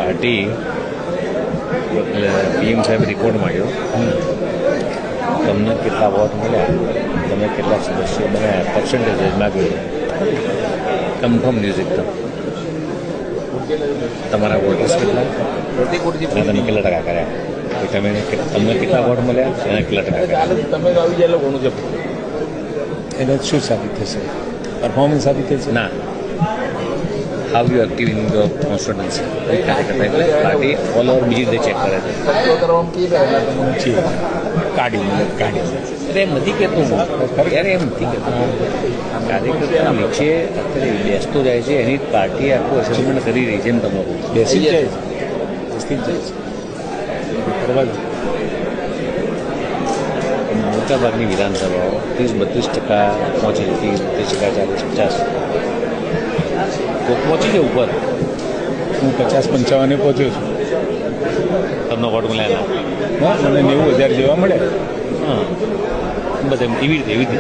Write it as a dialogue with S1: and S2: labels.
S1: Party PM સાહેબ report માંગ્યો, તમને કેટલા વોટ મળ્યા, તમે કેટલા સદસ્યો બન્યા, પર્સન્ટેજ માગ્યું. કન્ફર્મ ન્યૂઝ એકદમ. તમારા વોટર્સ કેટલા અને તમે કેટલા ટકા કર્યા, તમને કેટલા વોટ મળ્યા અને કેટલા ટકા કર્યા.
S2: તમે આવી જાય ઘણું છે.
S3: એને શું સાબિત થશે? પરફોર્મન્સ સાબિત થશે?
S1: ના, how you active in your constituency એટલે પાર્ટી ઓલ ઓવર બીજી રીતે ચેક કરે છે.
S3: કાઢી
S1: અરે એમ નથી કહેતો હું, ત્યારે એમ નથી કહેતો. કાર્યકર્તા નીચે અત્યારે બેસતો જાય છે, એની પાર્ટી આખું એસેસમેન્ટ કરી રહી છે. એમ તમારું
S3: બેસી જ જાય છે, બેસતી જ જાય છે. બરાબર.
S1: મોટાભાગની વિધાનસભાઓ 30-32% પહોંચી હતી, 30%, 40-50 તો પહોંચી જાય ઉપર.
S3: હું 50-55 પહોંચ્યો છું.
S1: તમને વોટ મળ્યા
S3: હા, મને 90,000 જેવા મળે.
S1: હા, બધા એવી રીતે